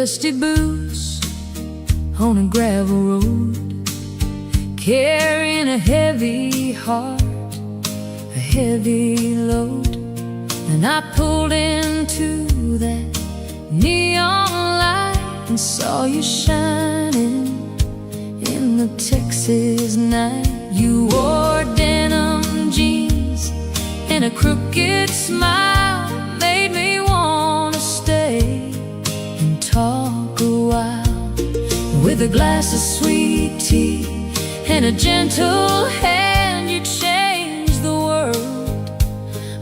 dusty boots on a gravel road, carrying a heavy heart, a heavy load. And I pulled into that neon light and saw you shining in the Texas night. You wore denim jeans and a crooked smile made me wanna stay and talk a while. With a glass of sweet tea and a gentle hand, you changed the world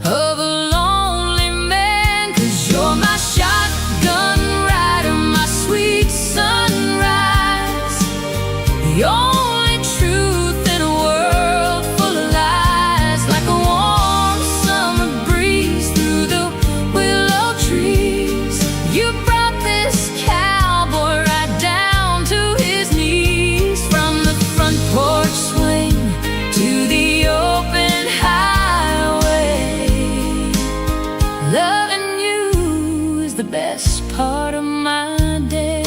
of a lonely man. 'Cause you're my shotgun rider, my sweet sunrise, the only truth in a world full of lies. Like a warm summer breeze through the willow trees, you brought this cowboy right down to his knees. From the front porch swing to the open highway, loving you is the best part of my day.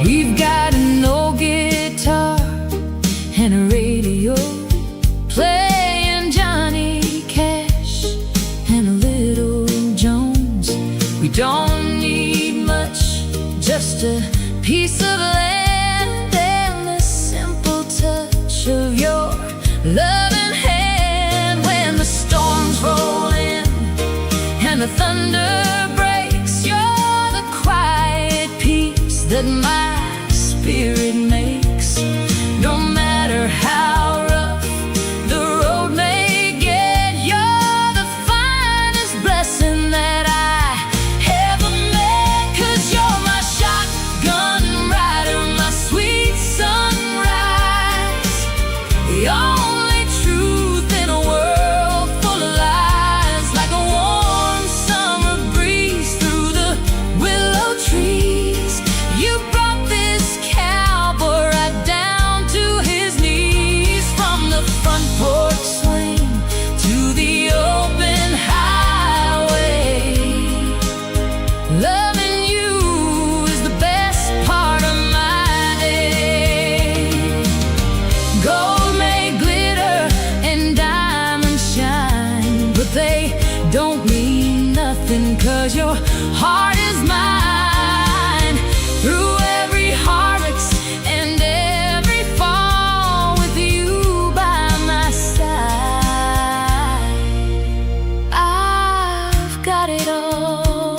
We've got an old guitar and a radio playing Johnny Cash and a little Jones. We don't need much, just a piece of land and the simple touch of your loving hand. When the storms roll in and the thunder breaks, you're the quiet peace that my spirit makes. No matter how rough the road may get, you're the finest blessing that I ever met. 'Cause you're my shotgun rider, my sweet sunrise, the only truth in a world full of lies. Like a warm summer breeze through the willow trees, you brought this cowboy right down to his knees. From the front porch swing to the open highway, loving you is the best part of my day. Gold may glitter and diamonds shine, but they don't mean nothing 'cause your heart is mine. Through every heartache and every fall, with you by my side, I've got it all.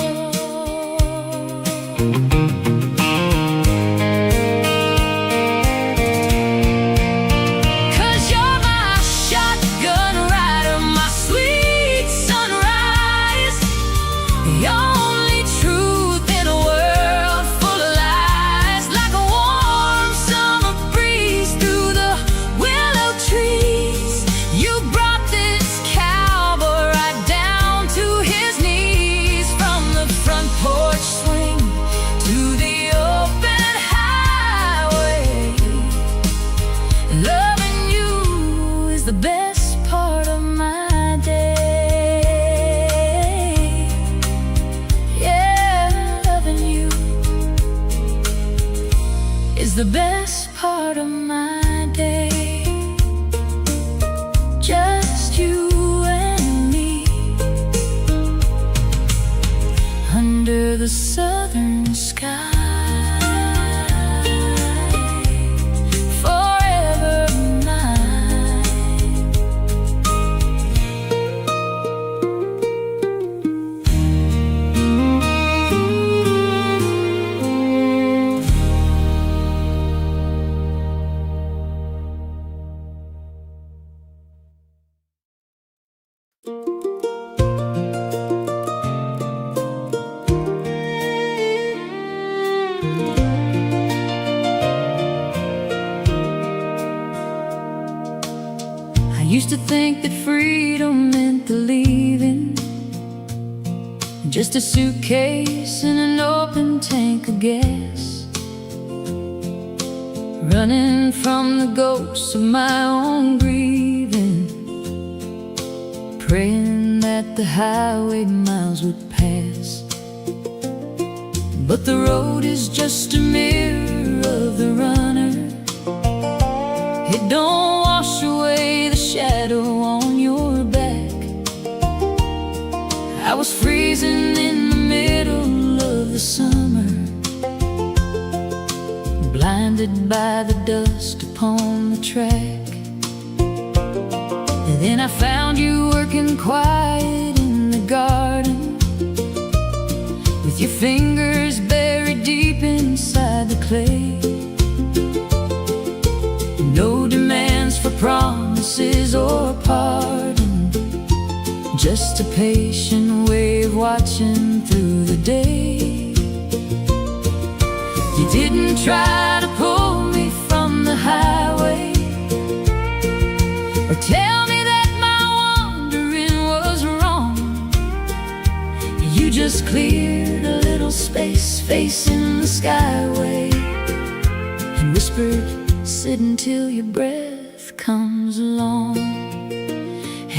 'Cause you're my shotgun rider, my sweet sunrise, the only truth in a world full of lies. Like a warm summer breeze through the willow trees, you brought this cowboy right down to his knees. From the front porch swing to the open highway, loving you is the best part of my day. Yeah, loving you is the best part of my day. Just you and me under the southern sky, forever mine. I used to think that freedom meant the leaving, just a suitcase and an open tank of gas. running from the ghosts of my own grieving, praying that the highway miles would pass. But the road is just a mirror of the runner. It don't wash away the shadow on your back. I was freezing in the middle of the summer, blinded by the dust upon the track. And then I found you working quiet in the garden, with your fingers buried deep inside the clay. No demands for promises or pardon, just a patient way of watching through the day. You didn't try to pull me from the highway, or tell me that my wandering was wrong. You just cleared a little space facing the skyway, and whispered, sit until your breath comes along.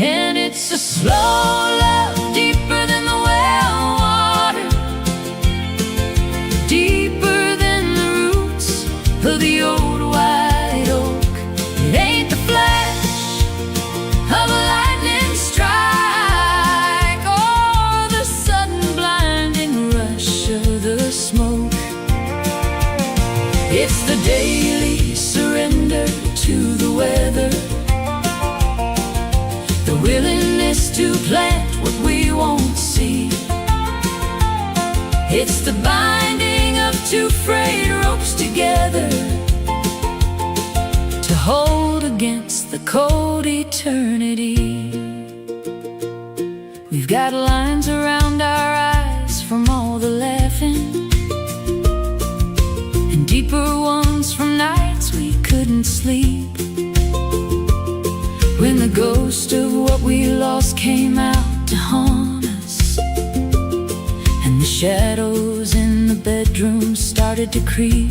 And it's a slow love, deeper than the well water, deeper than the roots of the old white oak. It ain't the flash of a lightning strike, or the sudden blinding rush of the smoke. It's the daily surrender to the weather, the willingness to plant what we won't see. It's the binding of two frayed ropes together, to hold against the cold eternity. We've got lines around our eyes from all the laughing, and deeper ones from nights we couldn't sleep, when the ghost of what we lost came out to haunt us, and the shadows in the bedroom started to creep.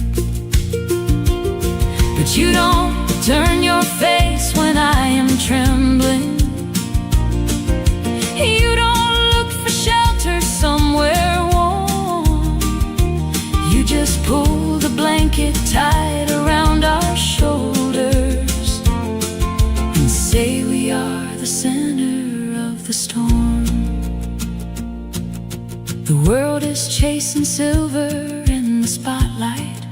But you don't turn your face when I am trembling. You don't look for shelter somewhere warm. You just pull the blanket tight around our shoulders, and say we are the center of the storm. The world is chasing silver in the spotlight,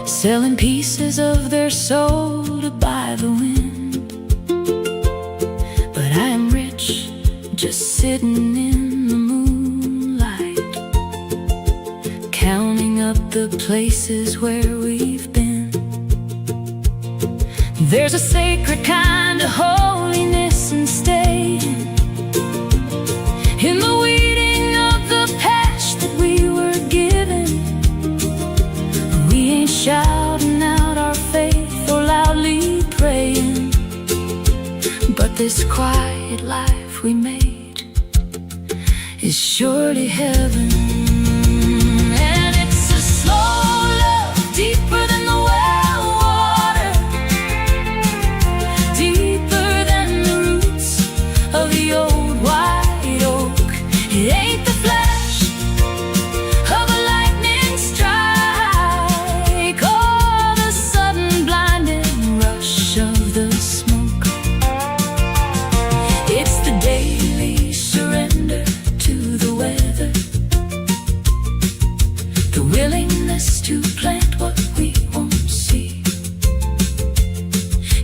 selling pieces of their soul to buy the wind. But I am rich, just sitting in the moonlight, counting up the places where we've been. There's a sacred kind of holiness in staying in the weeding of the patch that we were given. We ain't shouting out our faith or loudly praying, but this quiet life we made is surely heaven. And it's a slow love, deeper than the well water, deeper than the roots of the old white oak. It ain't the flash of a lightning strike, or the sudden blinding rush of the smoke. It's the daily surrender to the weather, the willingness to plant what we won't see.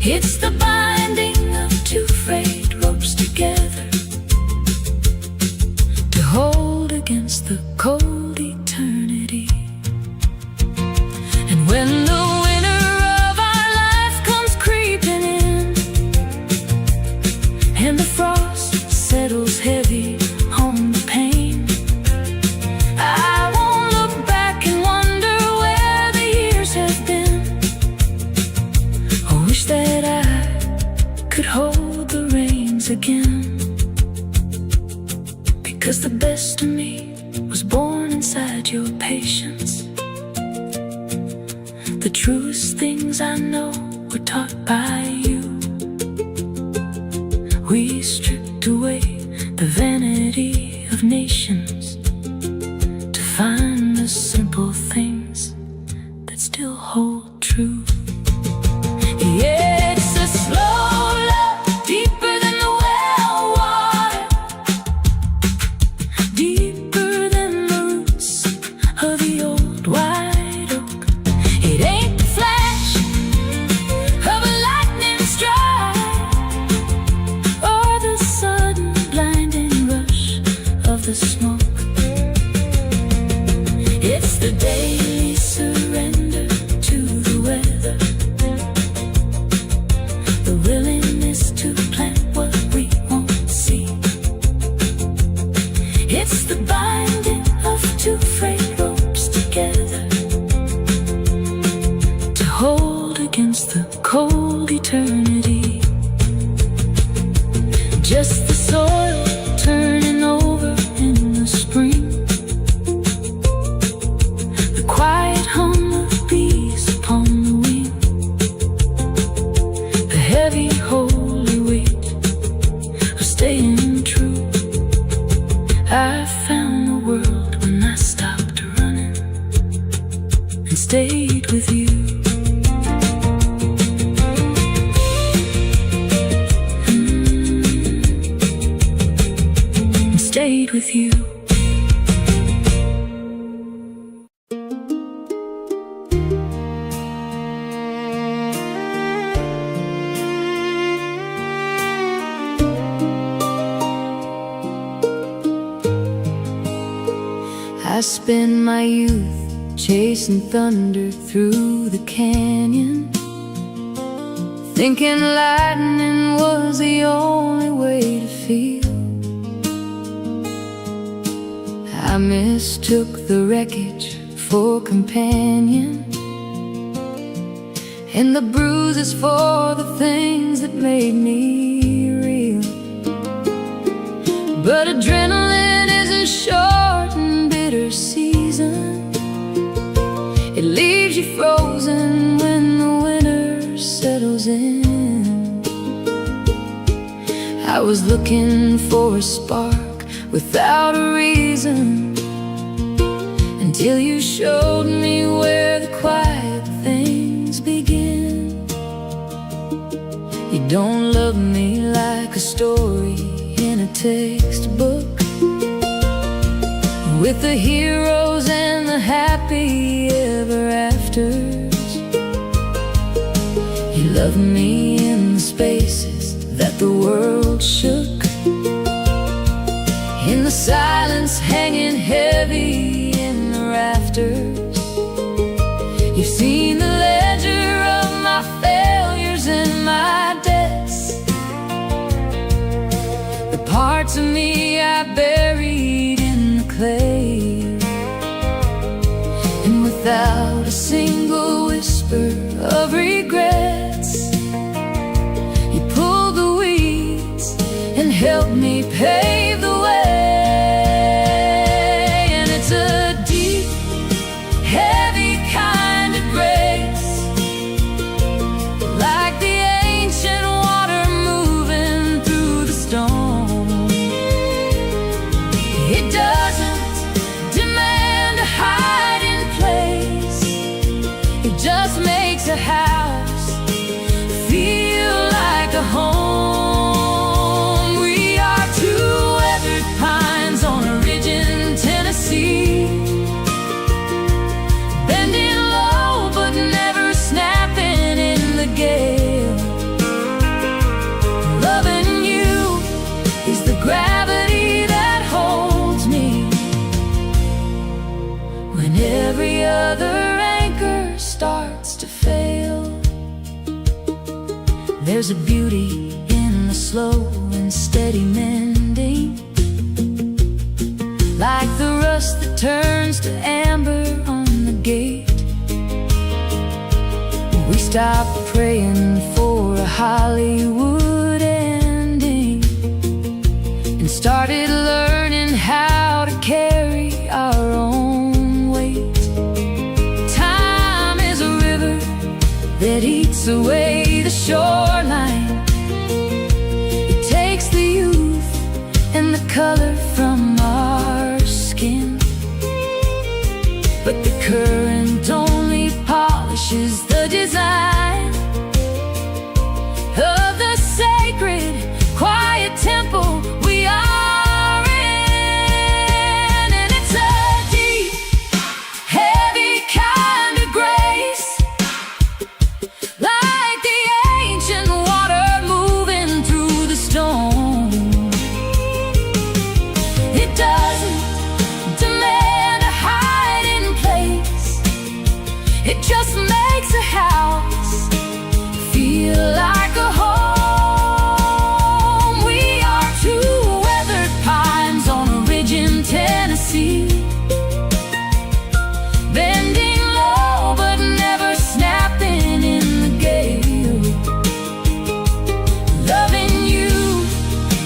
It's the binding of two frayed ropes together, to hold against the cold eternity. And when the winter of our life comes creeping in, and the frost settles heavy on the pain, I won't look back and wonder where the years have been. I wish that I could hold the reins again, because the best of me was born inside your patience. The truest things I know were taught by you. We patience to find the simple things that still hold true. Yeah, it's a slow love, deeper than the well water, deeper than the roots of the old white oak. It ain't the flash of a lightning strike or the sudden blinding rush of the smoke. It's the daily surrender to the weather, the willingness to plant what we won't see. It's the binding of two frayed ropes together to hold against the cold eternity. Just the soil turning over in the spring, the quiet hum of bees upon the wing, the heavy holy weight of staying true. I found the world when I stopped running and stayed with you. And stayed with you. I spent my youth chasing thunder through the canyon, thinking lightning was the only way to feel. I mistook the wreckage for companion, and the bruises for the things that made me real. But adrenaline is a short and bitter season. It leaves you frozen when the winter settles in. I was looking for a spark without a reason, until you showed me where the quiet things begin. You don't love me like a story in a textbook, with the heroes and the happy ever afters. You love me in the spaces that the world shook, in the silence hanging heavy in the rafters. You've seen the ledger of my failures and my debts, the parts of me I buried in the clay. And without a single whisper of regrets, you pulled the weeds and helped me pave the way. And it's a deep, heavy kind of grace, like the ancient water moving through the stone. It doesn't demand a hiding place, it just makes a house feel like a home. We are two weathered pines on a ridge in Tennessee, bending low but never snapping in the gale. Loving you is the gravity that holds me when every other anchor starts to fail. There's a beauty in the slow and steady mending, like the rust that turns to amber on the gate. We stopped praying for a Hollywood ending and started learning how to carry our own weight. Time is a river that eats away the shoreline. It takes the youth and the color from our but the current only polishes the design of the sacred, quiet temple we are in. And it's a deep, heavy kind of grace, like the ancient water moving through the stone. It doesn't demand a hiding place, it just makes a house feel like a home. We are two weathered pines on a ridge in Tennessee, bending low but never snapping in the gale. Loving you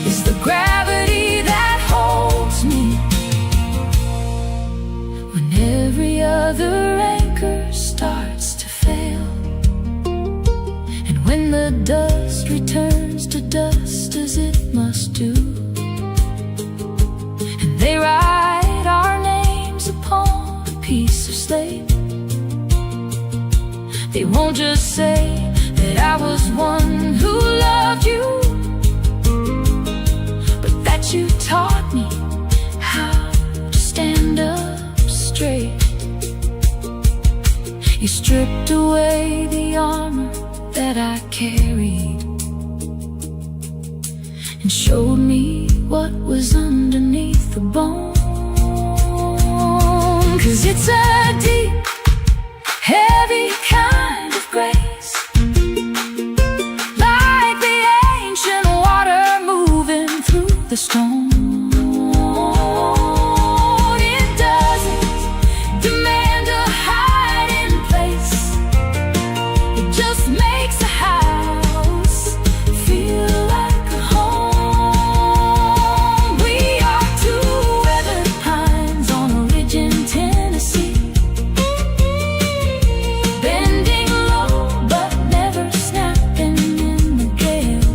is the gravity that holds me when every other anchor starts to fail, and when the dust returns to dust as it must do, and they write our names upon a piece of slate. They won't just say that I was one who loved you, but that you taught me how to stand up straight. You stripped away the armor that I carried and showed me what was underneath the bone. 'Cause it's a deep, heavy kind of grace, like the ancient water moving through the stone. It doesn't demand a hiding place, it just makes a house feel like a home. We are two weathered pines on a ridge in Tennessee, bending low but never snapping in the gale.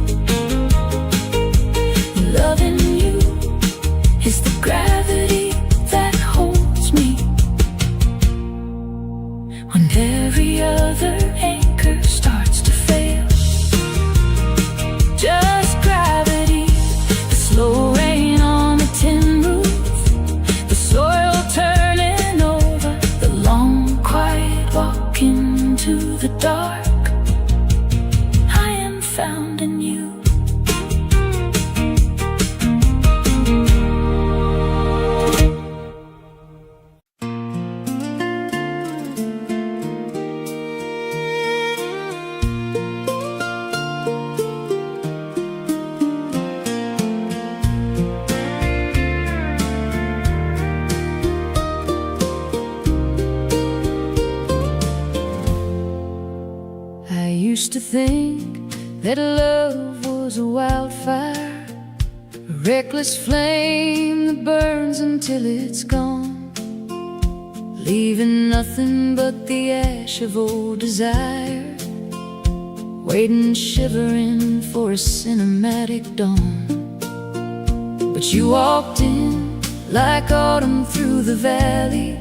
Loving you is the gravity that holds me when every other anchor starts to fail. Just gravity, the slow rain on a tin roof, the soil turning over, the long quiet walk into the dark. I am found in you. I used to think that love was a wildfire, a reckless flame that burns until it's gone, leaving nothing but the ash of old desire, waiting shivering for a cinematic dawn. But you walked in like autumn through the valley,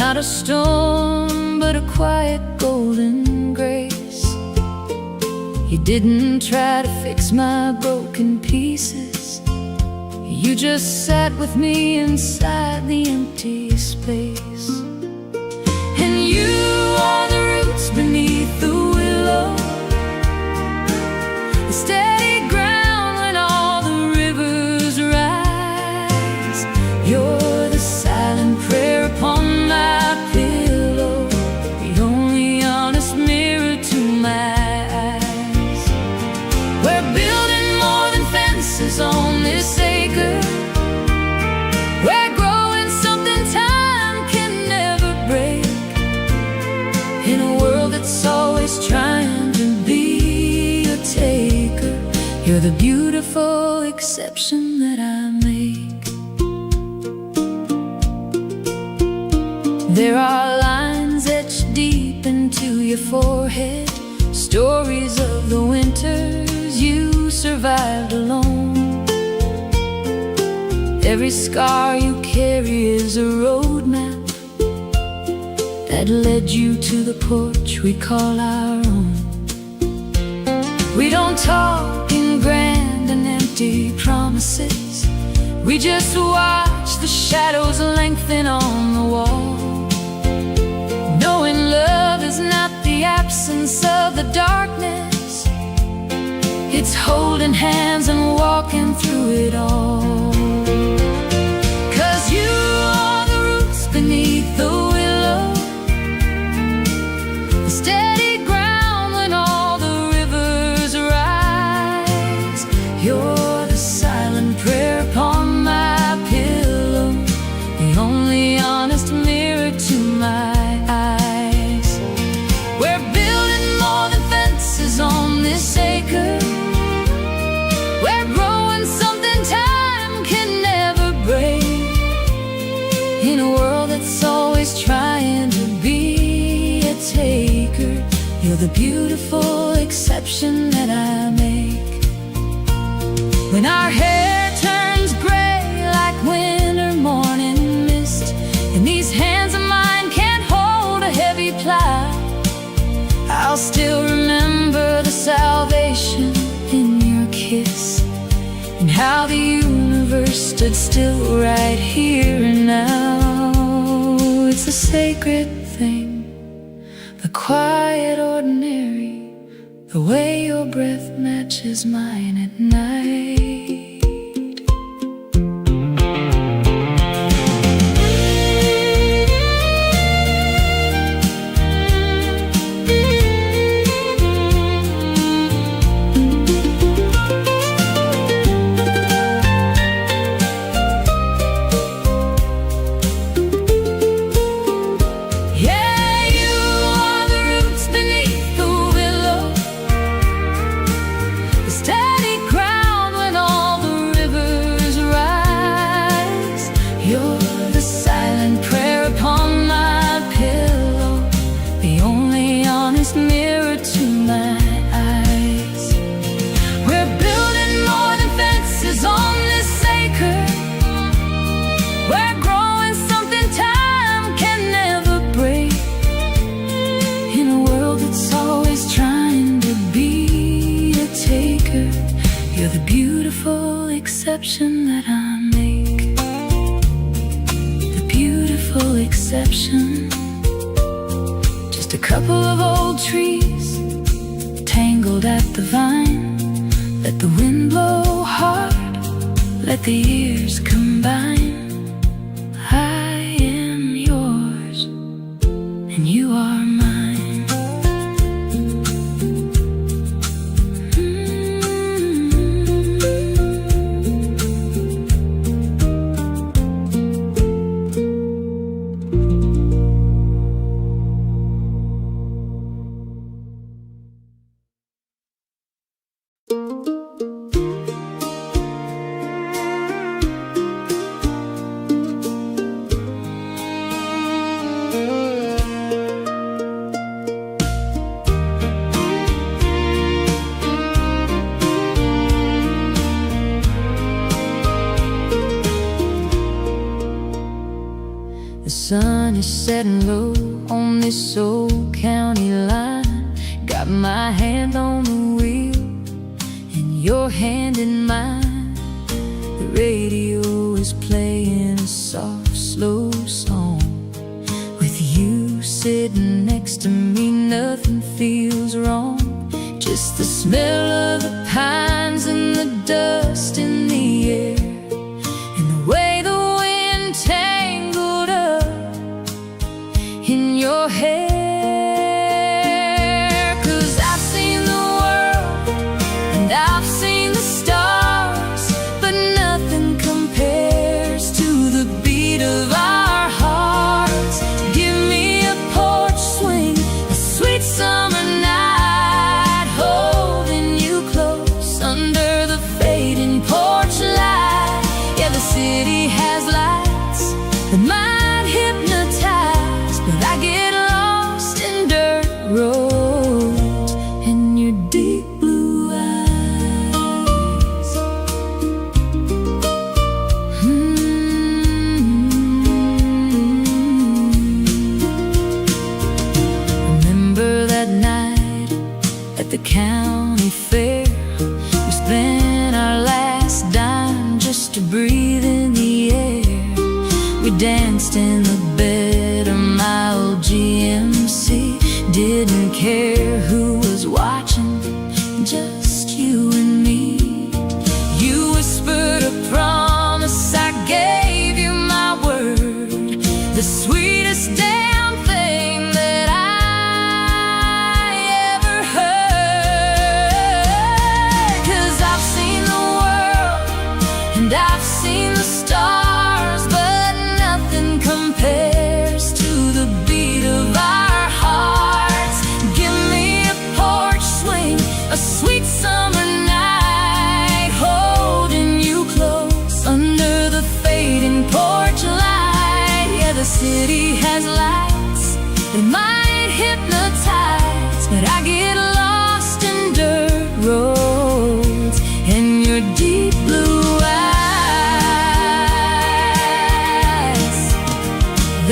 not a storm but a quiet golden grace. You didn't try to fix my broken pieces, you just sat with me inside the empty space. And you are the roots beneath the willow, the steady ground when all the rivers rise. You're the silent prayer upon my pillow, the only honest mirror to my eyes. We're building more than fences on this acre, we're growing something time can never break, in a world that's always trying to be a taker. You're the beautiful exception that I make. There are lines etched deep into your forehead, stories of the winters you survived alone. Every scar you carry is a roadmap that led you to the porch we call our own. We don't talk in grand and empty promises. We just watch the shadows lengthen on the wall, knowing love is not the absence of the darkness. It's holding hands and walking through it all. 'Cause you are the roots beneath the willow, the steady ground when all the rivers rise. You're the silent prayer upon my pillow, the only honest mirror to my eyes. We're building more than fences on this acre. We're growing something time can never break. In a world that's always trying to be a taker, you're the beautiful exception that I make. When our hair turns gray like winter morning mist, and these hands of mine can't hold a heavy plow, I'll still remember the salvation in your kiss, and how the universe stood still right here and now. It's a sacred thing, the quiet ordinary, the way your breath matches mine at night. Mirror to my eyes. We're building more than fences on this acre. We're growing something time can never break. In a world that's always trying to be a taker, you're the beautiful exception that I make. The beautiful exception. A couple of old trees tangled at the vine. Let the wind blow hard, let the years combine. I am yours and you are mine. The sun is setting low on this old county line. Got my hand on the wheel and your hand in mine. The radio is playing a soft, slow song. With you sitting next to me, nothing feels wrong. Just the smell of the pines and the dust in the air, and the way the wind tangled up in your hair. 'Cause I've seen the world and I've seen the stars, but nothing compares to the beat of our hearts. Give me a porch swing, a sweet summer night, holding you close under the fading porch light. Yeah, the city has lights that might hypnotize, but I get lost sweetest damn thing that I ever heard. 'Cause I've seen the world and I've seen the stars, but nothing compares to the beat of our hearts. Give me a porch swing, a sweet summer night, holding you close under the fading porch light. Yeah, the city has lights that might hypnotize, but I get lost in dirt roads and your deep blue eyes.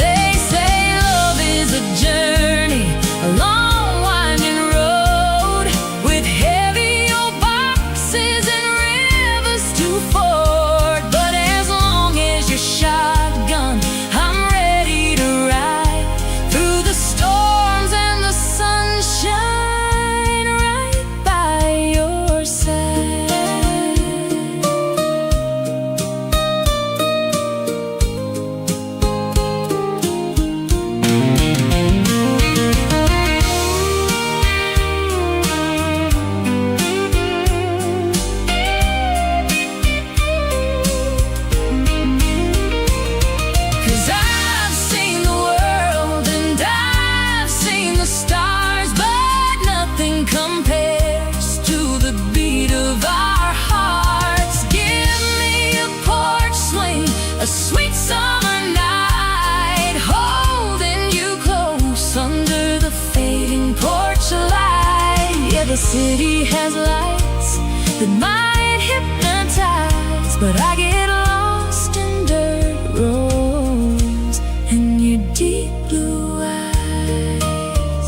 They say love is a journey, a long winding road, with heavy old boxes and rivers to ford. But as long as you're shotgun, I'm ready to ride through the storms and the sunshine, right by your side. 'Cause I've seen the world and I've seen the stars, but nothing compares to the beat of our hearts. Give me a porch swing, a sweet summer night, holding you close under the fading porch light. Yeah, the city has lights that might hypnotize, but I get lost in dirt roads and your deep blue eyes.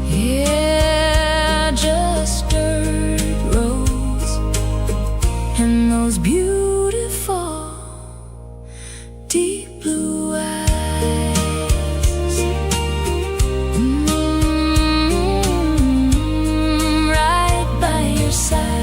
Yeah, just dirt roads and those beautiful deep blue eyes. Right by your side.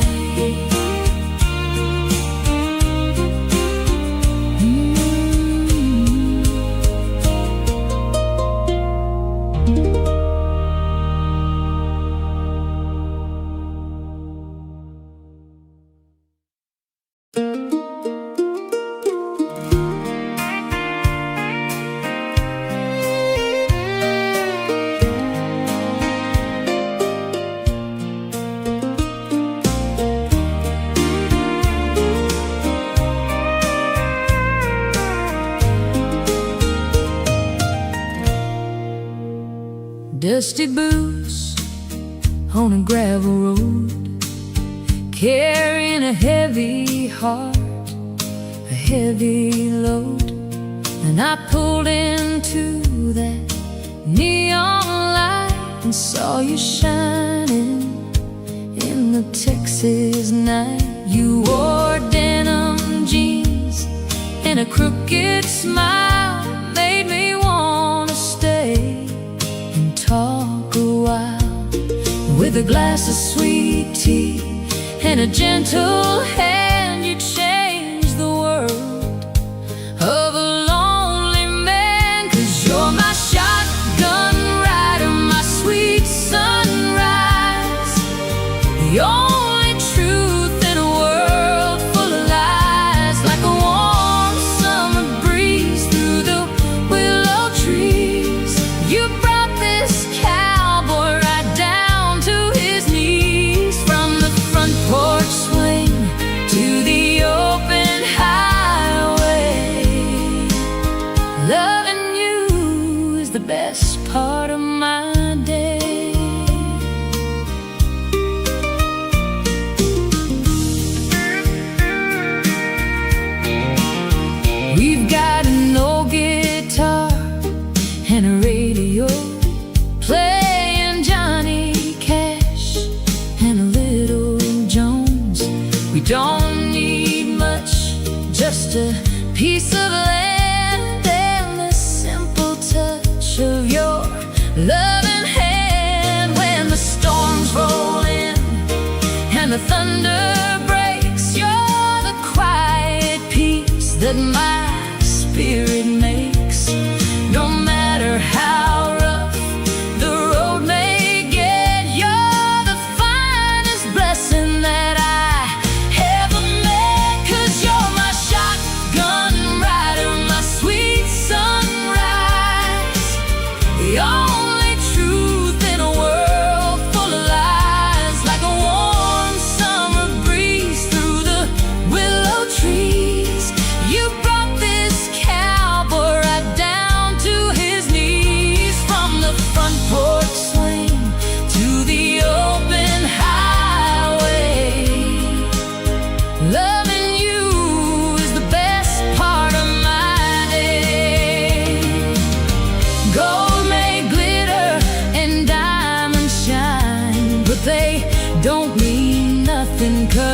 Dusty boots on a gravel road, carrying a heavy heart, a heavy load. And I pulled into that neon light and saw you shining in the Texas night. You wore denim jeans and a crooked smile, made me wanna stay and talk a while. With a glass of sweet tea and a gentle hand, you changed the world of a lonely man. 'Cause you're my shotgun rider, my sweet sunrise, the only truth in a world full of lies. Like a warm summer breeze through the willow trees, you brought this cowboy right down to his knees. From the front porch swing to the open highway, loving you is the best part of my day. We've got an old guitar and a radio, playing Johnny Cash and a little Jones. We don't need much, just a piece of land and the simple touch of your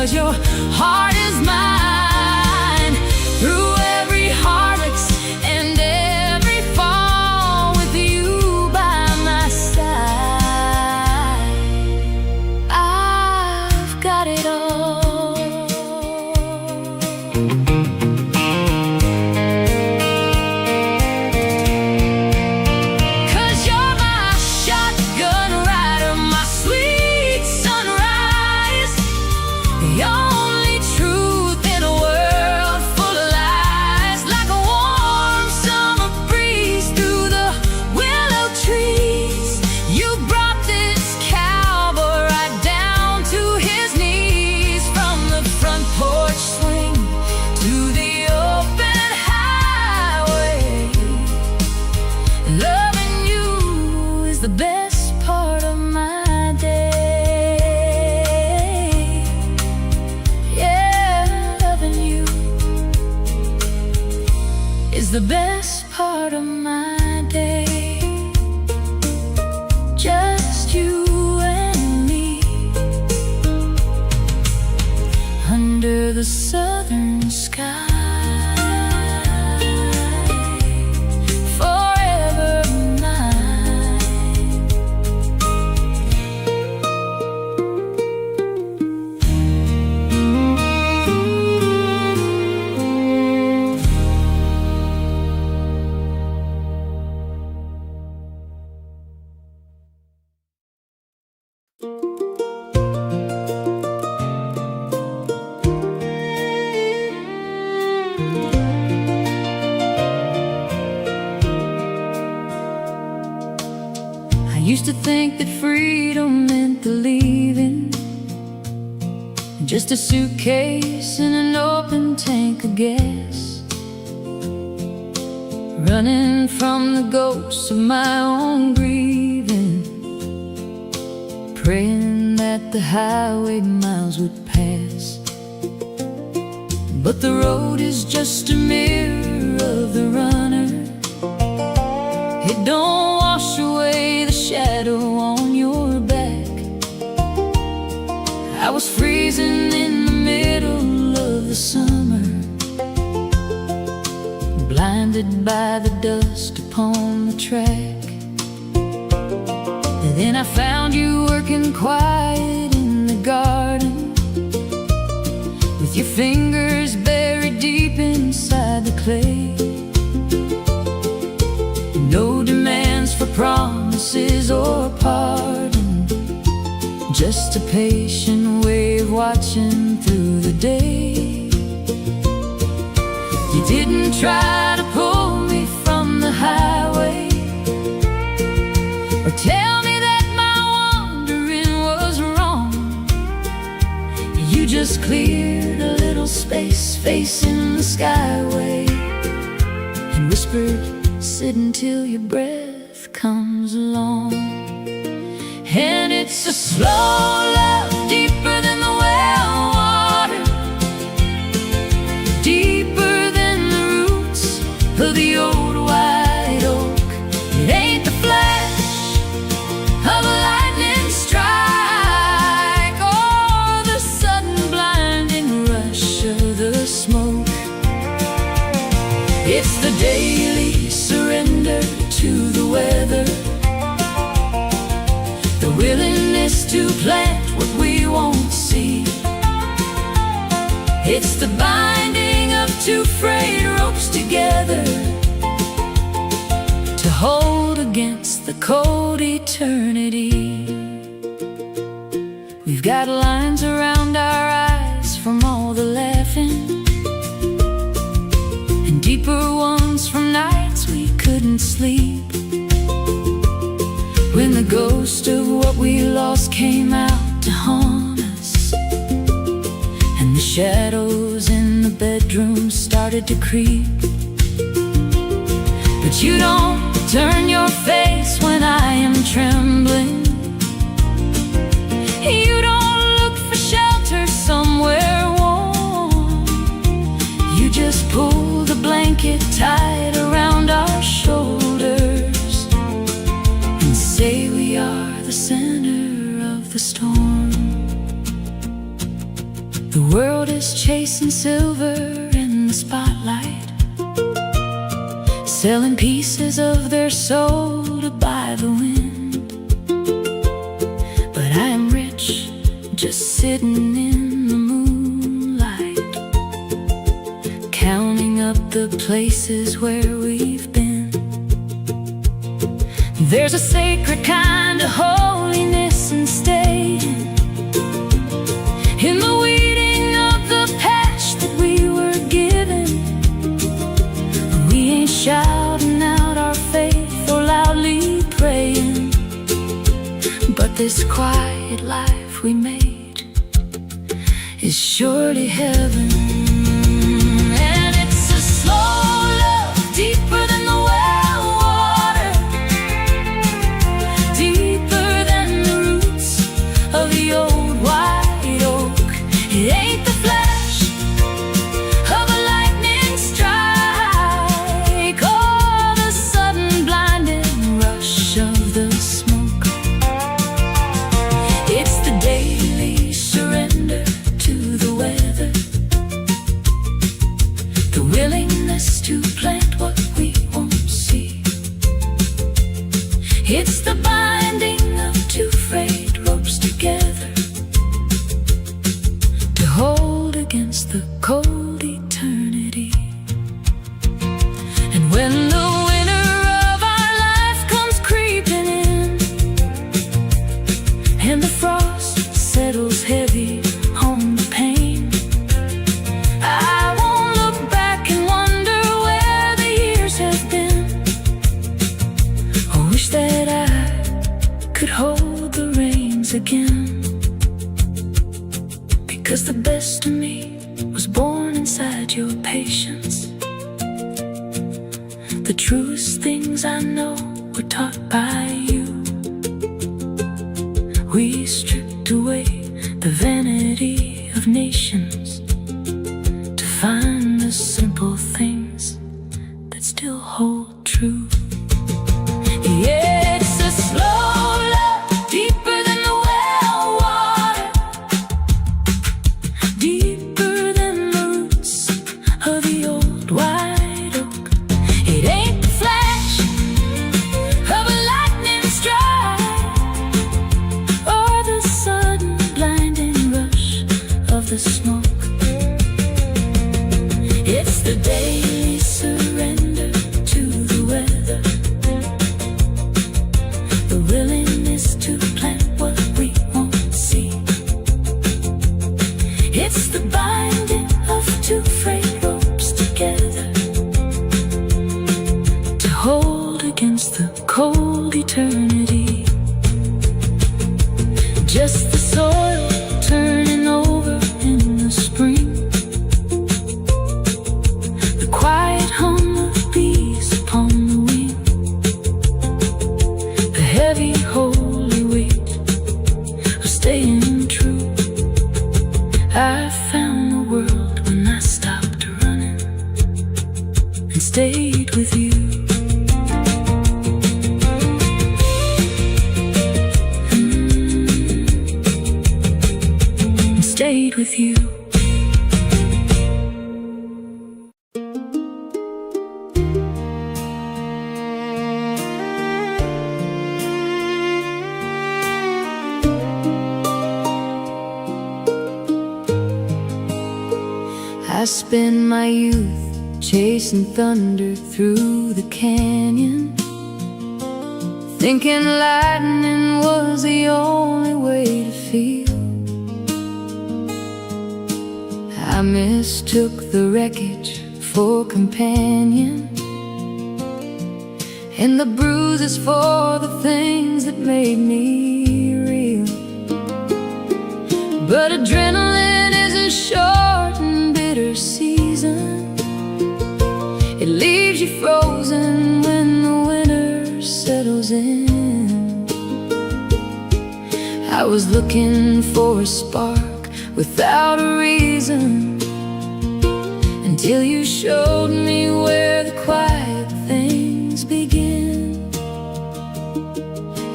'cause your heart is mine. Through every heartache and every fall, with you by my side, I've got it all. The best part of my day. Yeah, loving you is the best part of my day. Just you and me under the southern sky. I used to think that freedom meant the leaving, just a suitcase and an open tank of gas, running from the ghosts of my own grieving, praying that the highway miles would pass. But the road is just a mirror of the runner. It don't wash away the shadow on your back. I was freezing in the middle of the summer, blinded by the dust upon the track. And then I found you working quiet in the garden, with your fingers buried deep inside the clay. No demands for promises or pardon, just a patient way of watching through the day. You didn't try to pull me from the highway, or tell me that my wandering was wrong. You just cleared a little space facing the skyway, and whispered, sit until your breath comes along. And it's a slow love, deeper than the well water, deeper than the roots of the old white oak. It ain't the flash of a lightning strike, or the sudden blinding rush of the smoke. It's the daily surrender to the weather, the willingness to plant what we won't see. It's the binding of two frayed ropes together, to hold against the cold eternity. We've got lines around our eyes from all the laughing, and deeper ones from nights we couldn't sleep, when the ghost of what we lost came out to haunt us, and the shadows in the bedroom started to creep. But you don't turn your face when I am trembling. You don't look for shelter somewhere warm. You just pull the blanket tight around our shoulders, and say we are the center of the storm. The chasing silver in the spotlight, selling pieces of their soul to buy the wind. But I am rich, just sitting in the moonlight, counting up the places where we've been. There's a sacred kind of holiness in staying in the weeding of the patch that we were given. We ain't shouting out our faith or loudly praying, but this quiet life we made is surely heaven. And it's a slow love, deeper than the well water, deeper than the roots of the old white oak. It ain't the flash of a lightning strike or the sudden blinding rush of the smoke. It's the daily surrender to the weather, the willingness to plant what we won't see. It's the binding of two frayed ropes together to hold against the cold eternity. And when the winter of our life comes creeping in, and the frost settles heavy on the pain, I won't look back and wonder where the years have been. I wish that I could hold the reins again, because the best of me was born inside your patience. The truest things I know were taught by you. We stripped away the vanity of nations to find the simple things that still hold true. Yeah, it's a slow love, deeper than the well water, deeper than the roots of the old white oak. It ain't the flash of a lightning strike or the sudden blinding rush of the smoke. It's the daily surrender to the weather, the willingness to plant what we won't see. It's the binding of two frayed ropes together to hold against the cold eternity. Just the soil turning over in the spring, the quiet hum of bees upon the wing, the heavy holy weight of staying true. I found the world when I stopped running and stayed with you. And stayed with you. I spent my youth chasing thunder through the canyon, thinking lightning was the only way to feel. I mistook the wreckage for companion, and the bruises for the things that made me real. But adrenaline is a short and bitter season. It leaves you frozen when the winter settles in. I was looking for a spark without a reason, until you showed me where the quiet things begin.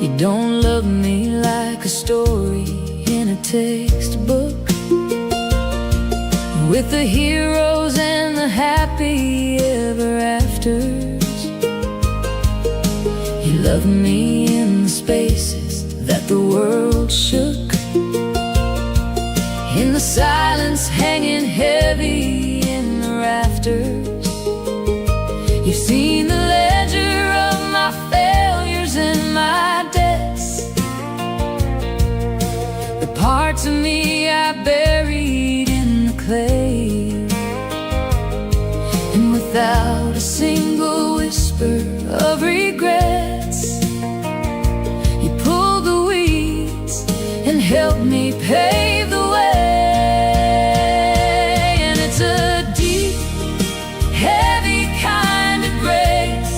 You don't love me like a story in a textbook, with the heroes and the happy ever afters. He loved me in the spaces that the world shook, in the silence hanging heavy in the rafters. You've seen the ledger of my failures and my debts, the parts of me I buried in the clay. And without a single whisper of regrets, you pulled the weeds and helped me pave the way. And it's a deep, heavy kind of grace,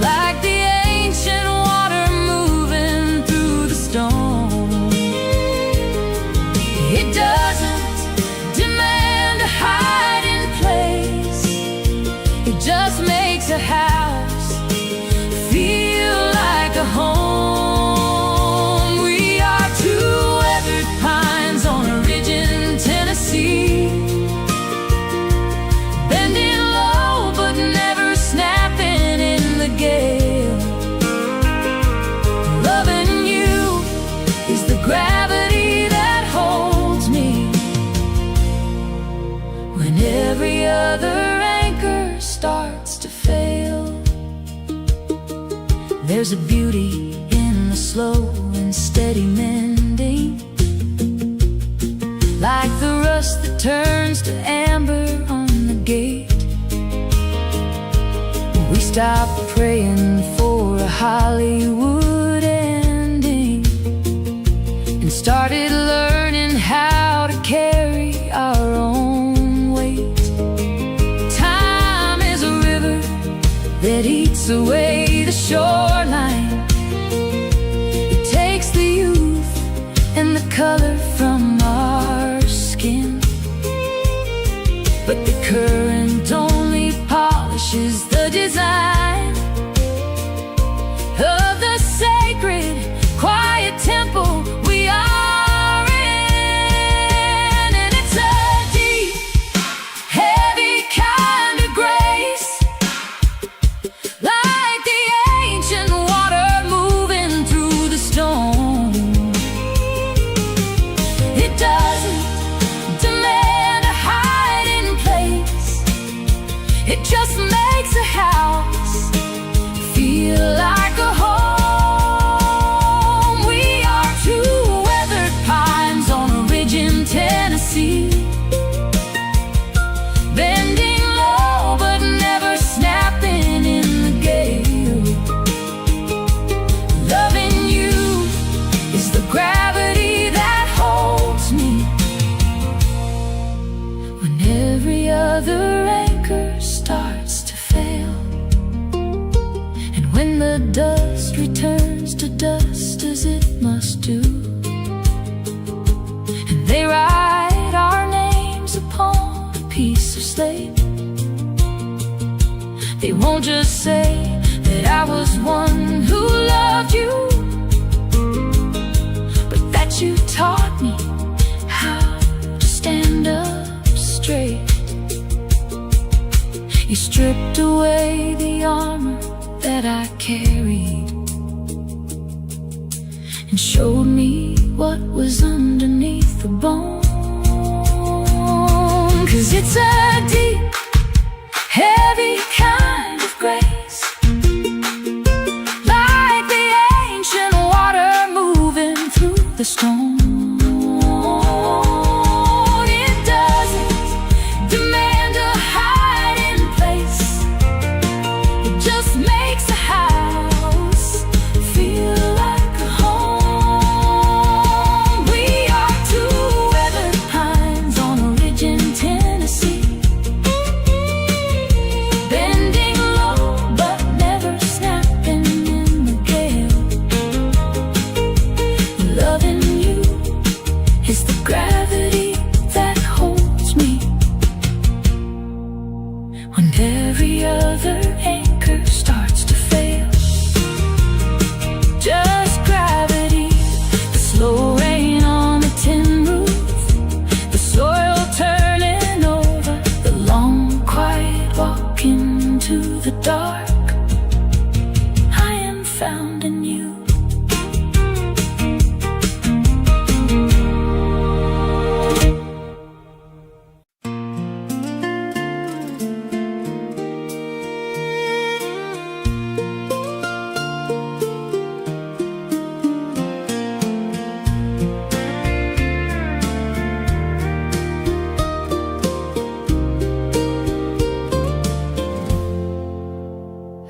like the ancient water moving through the stone. It doesn't demand a hiding place, it just makes a house feel like a home. We are two weathered pines on a ridge in Tennessee, bending low but never snapping in the gale. Loving you is the gravity that holds me when every other anchor starts to fail. There's a beauty in the slow and steady mending, like the rust that turns to amber on the gate. We stopped praying for a Hollywood ending and started learning how to carry our own weight. Time is a river that eats away the shoreline. It takes the youth and the color from our skin, but the current only polishes the design of the sacred, quiet temple we are in. And it's a deep, heavy kind of grace, like the ancient water moving through the stone. It doesn't demand a hiding place, it just makes a house feel like a home. We are two weathered pines on a ridge in Tennessee, bending low but never snapping in the gale. Loving you is the gravity that holds me when every other anchor starts to fail, and when the dust returns to dust as it must do, and they write our names upon a piece of slate. They won't just say that I was one who loved you, but that you taught me how to stand up straight. You stripped away the armor that I carried and showed me what was underneath the bone. 'Cause it's a deep, heavy kind of grace, like the ancient water moving through the stone. It doesn't demand a hiding place, it just makes a house feel like a home. We are two weathered pines on a ridge in Tennessee, bending low but never snapping in the gale. Loving you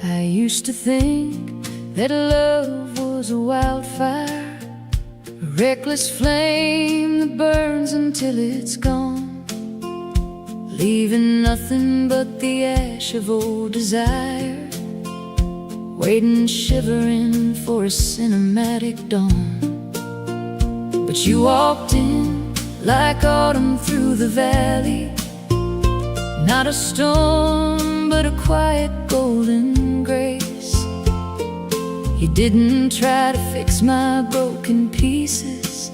I used to think that love was a wildfire, a reckless flame that burns until it's gone, leaving nothing but the ash of old desire, waiting shivering for a cinematic dawn. But you walked in like autumn through the valley, not a storm but a quiet golden grace. You didn't try to fix my broken pieces,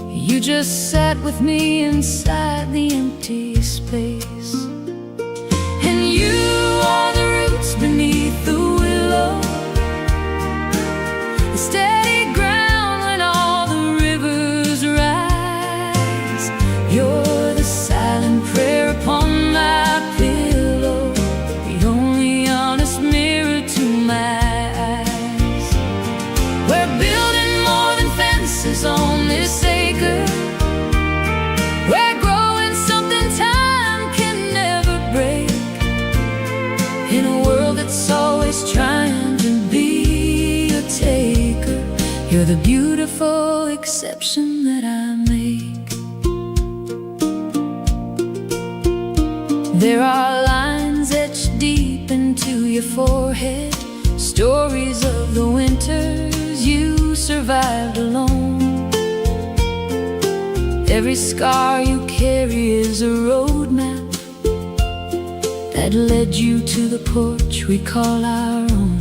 you just sat with me inside the empty space. And you are the roots beneath the willow, the steady ground when all the rivers rise. You're the silent prayer upon my pillow, the only honest mirror to my eyes. We're building more than fences on this acre, we're growing something time can never break, in a world that's always trying to be a taker. You're the beautiful exception that I make. There are lines etched deep into your forehead, stories of the winters you survived alone. Every scar you carry is a roadmap that led you to the porch we call our own.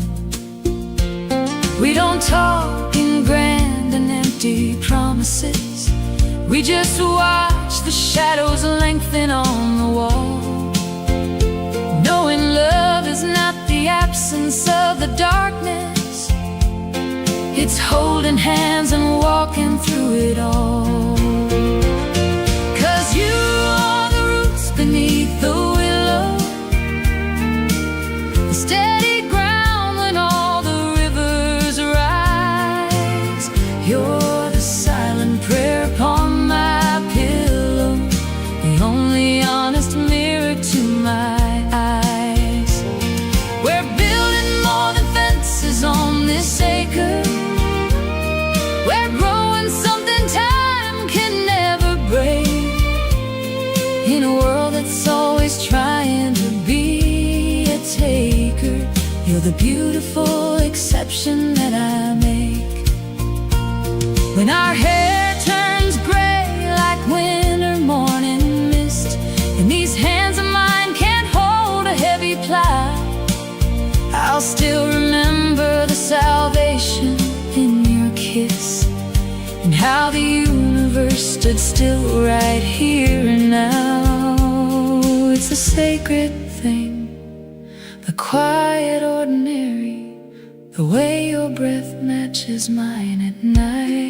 We don't talk in grand and empty promises, we just watch the shadows lengthen on the wall, knowing love is not the absence of the darkness, it's holding hands and walking through it all. 'Cause you are the roots beneath the willow, the steady ground when all the rivers rise. You're the silent prayer upon my pillow, the only honest mirror to my eyes. We're building more than fences on this acre, we're growing something time can never break, in a world that's always trying to be a taker. You're the beautiful exception that I make. When our hair turns gray like winter morning mist, and these hands of mine can't hold a heavy plow, I'll still remember the salvation in your kiss, and how the universe stood still right here and now. It's a sacred thing, the quiet ordinary, the way your breath matches mine at night.